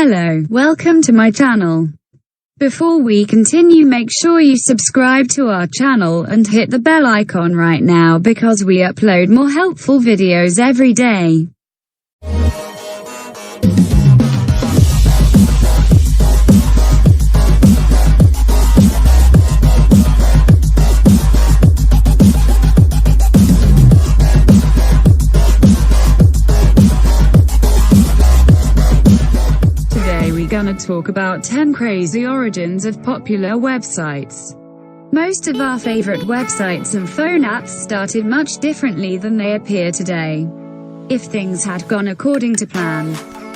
Hello, welcome to my channel. Before we continue, make sure you subscribe to our channel and hit the bell icon right now because we upload more helpful videos every day. Gonna talk about 10 crazy origins of popular websites. Most of our favorite websites and phone apps started much differently than they appear today. If things had gone according to plan,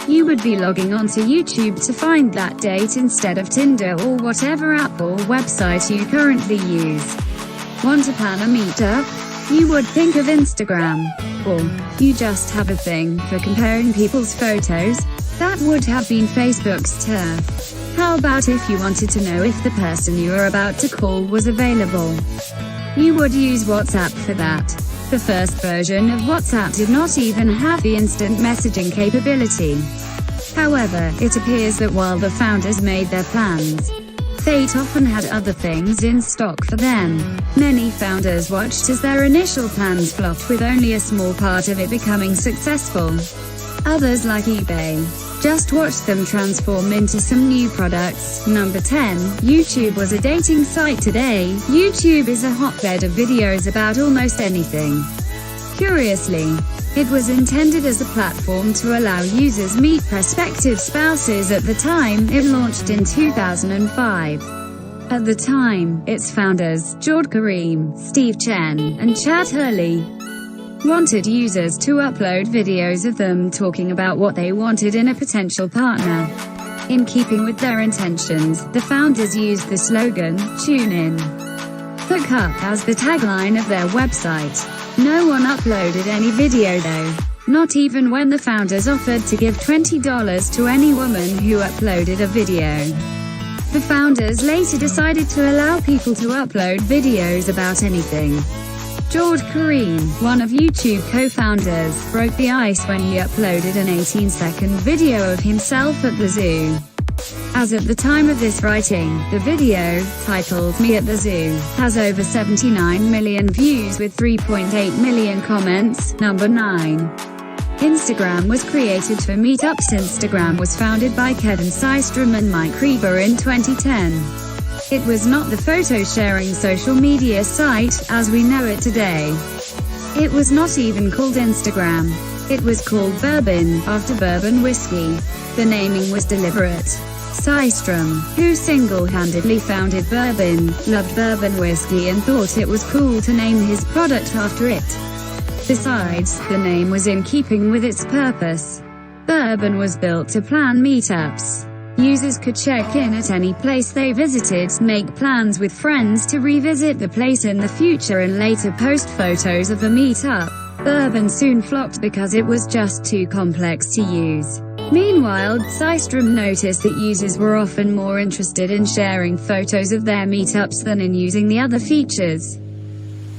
you would be logging onto YouTube to find that date instead of Tinder or whatever app or website you currently use. Want to plan a meetup? You would think of Instagram. Or, you just have a thing for comparing people's photos? That would have been Facebook's turf. How about if you wanted to know if the person you were about to call was available? You would use WhatsApp for that. The first version of WhatsApp did not even have the instant messaging capability. However, it appears that while the founders made their plans, fate often had other things in stock for them. Many founders watched as their initial plans flopped, with only a small part of it becoming successful. Others, like eBay, just watched them transform into some new products. Number 10. YouTube was a dating site. Today, YouTube is a hotbed of videos about almost anything. Curiously, it was intended as a platform to allow users meet prospective spouses. At the time, it launched in 2005. At the time, its founders, George Karim, Steve Chen, and Chad Hurley, wanted users to upload videos of them talking about what they wanted in a potential partner. In keeping with their intentions, the founders used the slogan, "Tune in, hook up," as the tagline of their website. No one uploaded any video though, not even when the founders offered to give $20 to any woman who uploaded a video. The founders later decided to allow people to upload videos about anything. George Karim, one of YouTube co-founders, broke the ice when he uploaded an 18-second video of himself at the zoo. As at the time of this writing, the video, titled "Me at the Zoo," has over 79 million views with 3.8 million comments. Number 9. Instagram was created for meetups. Instagram was founded by Kevin Systrom and Mike Krieger in 2010. It was not the photo-sharing social media site, as we know it today. It was not even called Instagram. It was called Bourbon, after bourbon whiskey. The naming was deliberate. Systrom, who single-handedly founded Bourbon, loved bourbon whiskey and thought it was cool to name his product after it. Besides, the name was in keeping with its purpose. Bourbon was built to plan meetups. Users could check in at any place they visited, make plans with friends to revisit the place in the future, and later post photos of the meetup. Bourbon soon flopped because it was just too complex to use. Meanwhile, Systrom noticed that users were often more interested in sharing photos of their meetups than in using the other features.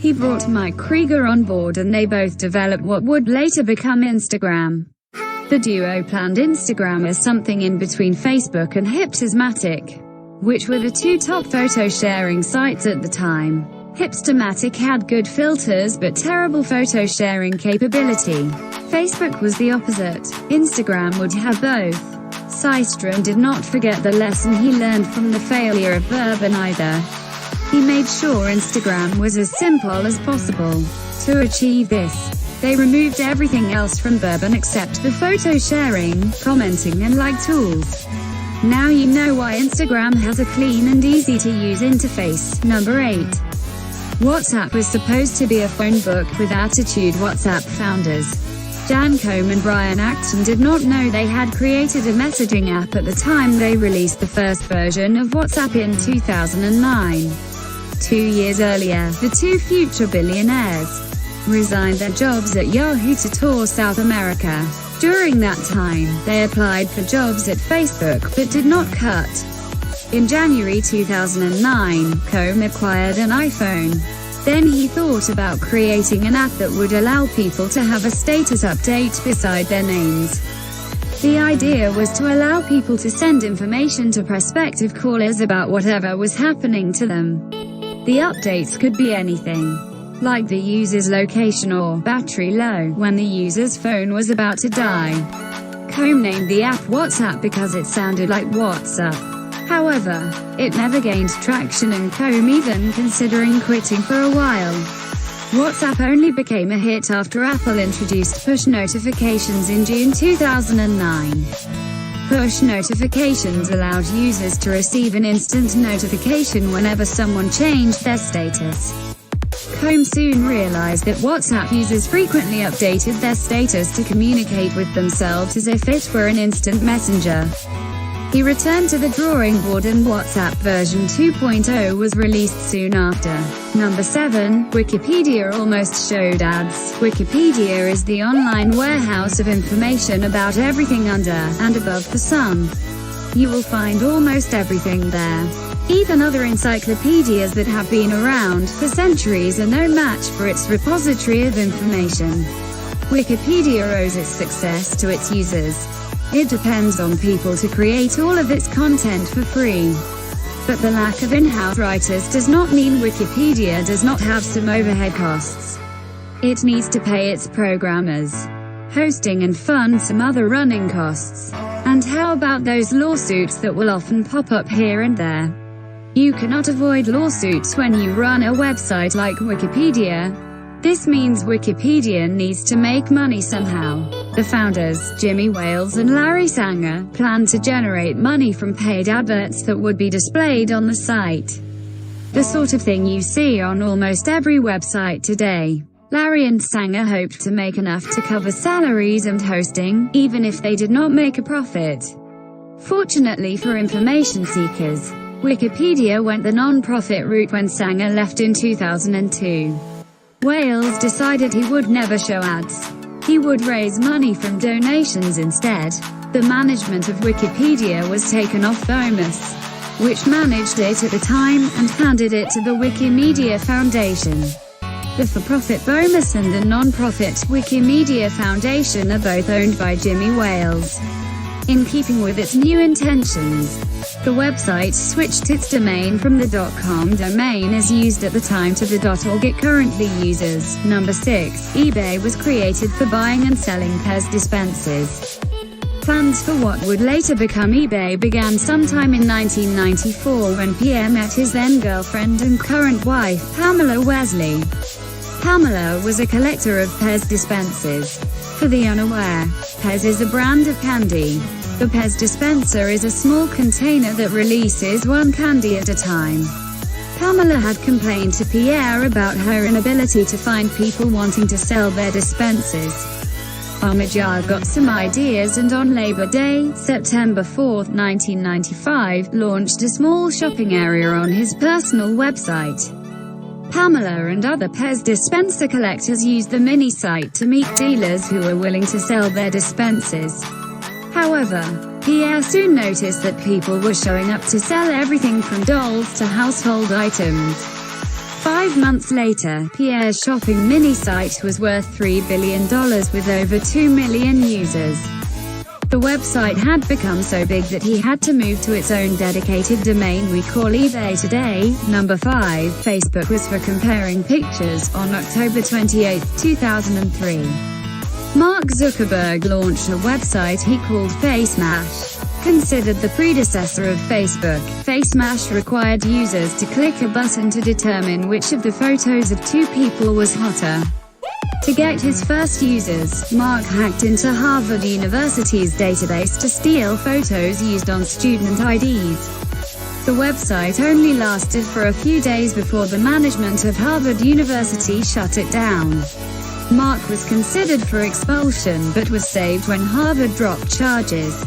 He brought Mike Krieger on board and they both developed what would later become Instagram. The duo planned Instagram as something in between Facebook and Hipstamatic, which were the two top photo-sharing sites at the time. Hipstamatic had good filters but terrible photo-sharing capability. Facebook was the opposite. Instagram would have both. Systrom did not forget the lesson he learned from the failure of Bourbon either. He made sure Instagram was as simple as possible. To achieve this, they removed everything else from Bourbon except the photo sharing, commenting and like tools. Now you know why Instagram has a clean and easy to use interface. Number 8. WhatsApp was supposed to be a phone book with attitude. WhatsApp founders, Jan Koum and Brian Acton, did not know they had created a messaging app at the time they released the first version of WhatsApp in 2009. 2 years earlier, the two future billionaires resigned their jobs at Yahoo to tour South America. During that time, they applied for jobs at Facebook but did not cut. In January 2009, Koum acquired an iPhone. Then he thought about creating an app that would allow people to have a status update beside their names. The idea was to allow people to send information to prospective callers about whatever was happening to them. The updates could be anything, like the user's location or battery low when the user's phone was about to die. Combe named the app WhatsApp because it sounded like WhatsApp. However, it never gained traction, and Combe even considering quitting for a while. WhatsApp only became a hit after Apple introduced push notifications in June 2009. Push notifications allowed users to receive an instant notification whenever someone changed their status. Combe soon realized that WhatsApp users frequently updated their status to communicate with themselves as if it were an instant messenger. He returned to the drawing board, and WhatsApp version 2.0 was released soon after. Number 7. Wikipedia almost showed ads. Wikipedia is the online warehouse of information about everything under and above the sun. You will find almost everything there. Even other encyclopedias that have been around for centuries are no match for its repository of information. Wikipedia owes its success to its users. It depends on people to create all of its content for free. But the lack of in-house writers does not mean Wikipedia does not have some overhead costs. It needs to pay its programmers, hosting, and fund some other running costs. And how about those lawsuits that will often pop up here and there? You cannot avoid lawsuits when you run a website like Wikipedia. This means Wikipedia needs to make money somehow. The founders, Jimmy Wales and Larry Sanger, plan to generate money from paid adverts that would be displayed on the site. The sort of thing you see on almost every website today. Larry and Sanger hoped to make enough to cover salaries and hosting, even if they did not make a profit. Fortunately for information seekers, Wikipedia went the non-profit route when Sanger left in 2002. Wales decided he would never show ads. He would raise money from donations instead. The management of Wikipedia was taken off Bomis, which managed it at the time, and handed it to the Wikimedia Foundation. The for-profit Bomis and the non-profit Wikimedia Foundation are both owned by Jimmy Wales. In keeping with its new intentions, the website switched its domain from the .com domain as used at the time to the .org it currently uses. Number 6. eBay was created for buying and selling Pez dispensers. Plans for what would later become eBay began sometime in 1994 when Pierre met his then-girlfriend and current wife, Pamela Wesley. Pamela was a collector of Pez dispensers. For the unaware, Pez is a brand of candy. The Pez dispenser is a small container that releases one candy at a time. Pamela had complained to Pierre about her inability to find people wanting to sell their dispensers. Parmigian got some ideas, and on Labor Day, September 4, 1995, launched a small shopping area on his personal website. Pamela and other Pez dispenser collectors used the mini site to meet dealers who were willing to sell their dispensers. However, Pierre soon noticed that people were showing up to sell everything from dolls to household items. 5 months later, Pierre's shopping mini site was worth $3 billion with over 2 million users. The website had become so big that he had to move to its own dedicated domain we call eBay today. Number 5. Facebook was for comparing pictures. On October 28, 2003, Mark Zuckerberg launched a website he called FaceMash. Considered the predecessor of Facebook, FaceMash required users to click a button to determine which of the photos of two people was hotter. To get his first users, Mark hacked into Harvard University's database to steal photos used on student IDs. The website only lasted for a few days before the management of Harvard University shut it down. Mark was considered for expulsion but was saved when Harvard dropped charges.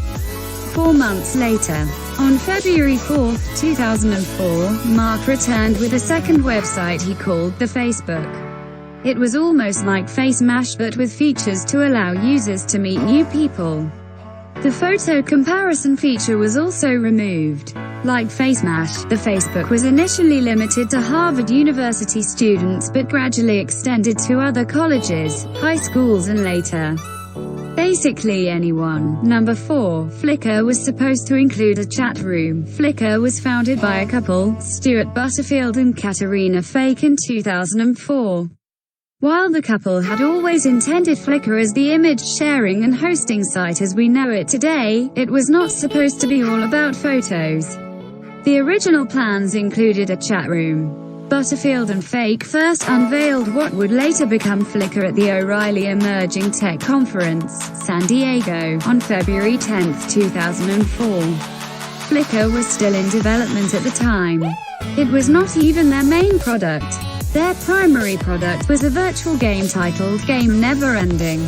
4 months later, on February 4, 2004, Mark returned with a second website he called The Facebook. It was almost like FaceMash but with features to allow users to meet new people. The photo comparison feature was also removed. Like FaceMash, the Facebook was initially limited to Harvard University students but gradually extended to other colleges, high schools and later, basically anyone. Number 4. Flickr was supposed to include a chat room. Flickr was founded by a couple, Stuart Butterfield and Katerina Fake, in 2004. While the couple had always intended Flickr as the image sharing and hosting site as we know it today, it was not supposed to be all about photos. The original plans included a chat room. Butterfield and Fake first unveiled what would later become Flickr at the O'Reilly Emerging Tech Conference, San Diego, on February 10, 2004. Flickr was still in development at the time. It was not even their main product. Their primary product was a virtual game titled Game Never Ending.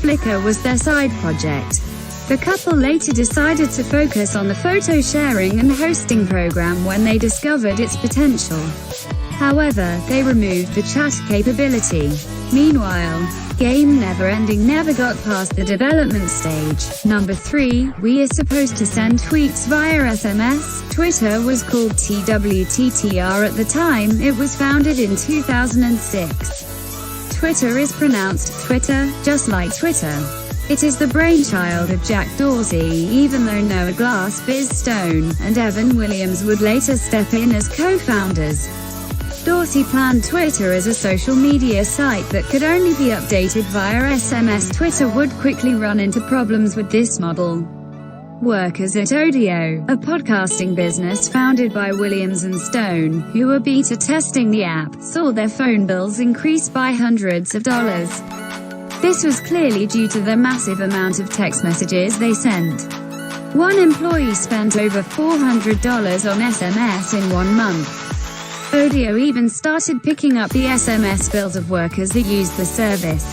Flickr was their side project. The couple later decided to focus on the photo sharing and hosting program when they discovered its potential. However, they removed the chat capability. Meanwhile, Game Never Ending never got past the development stage. Number 3. We are supposed to send tweets via SMS. Twitter was called TWTTR at the time. It was founded in 2006. Twitter is pronounced Twitter, just like Twitter. It is the brainchild of Jack Dorsey, even though Noah Glass, Biz Stone, and Evan Williams would later step in as co-founders. Dorsey planned Twitter as a social media site that could only be updated via SMS. Twitter would quickly run into problems with this model. Workers at Audio, a podcasting business founded by Williams and Stone, who were beta testing the app, saw their phone bills increase by hundreds of dollars. This was clearly due to the massive amount of text messages they sent. One employee spent over $400 on SMS in 1 month. Audio even started picking up the SMS bills of workers that used the service.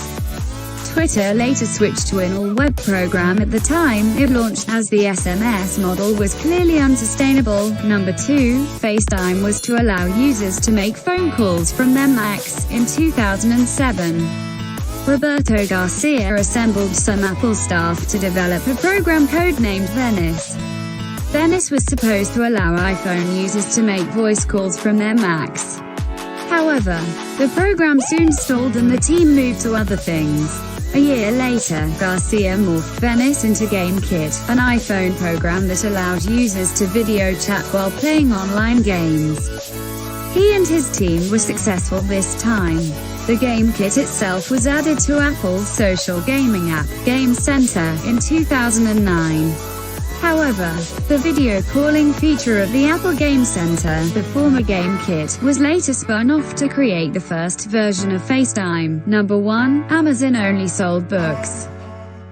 Twitter later switched to an all-web program. At the time it launched, as the SMS model was clearly unsustainable. Number 2. FaceTime was to allow users to make phone calls from their Macs. In 2007, Roberto Garcia assembled some Apple staff to develop a program codenamed Venice. Venice was supposed to allow iPhone users to make voice calls from their Macs. However, the program soon stalled and the team moved to other things. A year later, Garcia morphed Venice into GameKit, an iPhone program that allowed users to video chat while playing online games. He and his team were successful this time. The GameKit itself was added to Apple's social gaming app, Game Center, in 2009. However, the video calling feature of the Apple Game Center, the former GameKit, was later spun off to create the first version of FaceTime. Number 1. Amazon only sold books.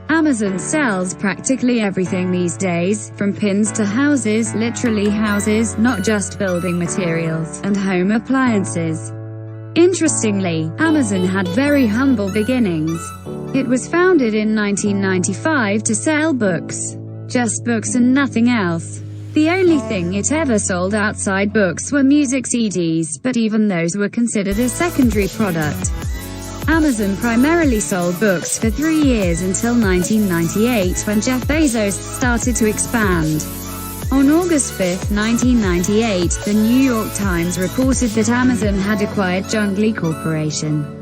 Amazon sells practically everything these days, from pins to houses, literally houses, not just building materials, and home appliances. Interestingly, Amazon had very humble beginnings. It was founded in 1995 to sell books. Just books and nothing else. The only thing it ever sold outside books were music CDs, but even those were considered a secondary product. Amazon primarily sold books for 3 years until 1998, when Jeff Bezos started to expand. On August 5, 1998, the New York Times reported that Amazon had acquired Junglee Corporation,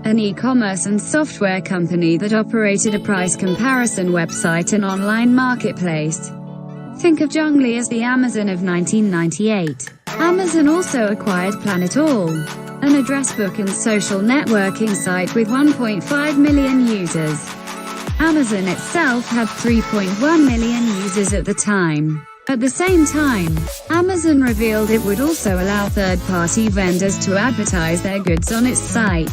an e-commerce and software company that operated a price comparison website and online marketplace. Think of Junglee as the Amazon of 1998. Amazon also acquired Planet All, an address book and social networking site with 1.5 million users. Amazon itself had 3.1 million users at the time. At the same time, Amazon revealed it would also allow third-party vendors to advertise their goods on its site.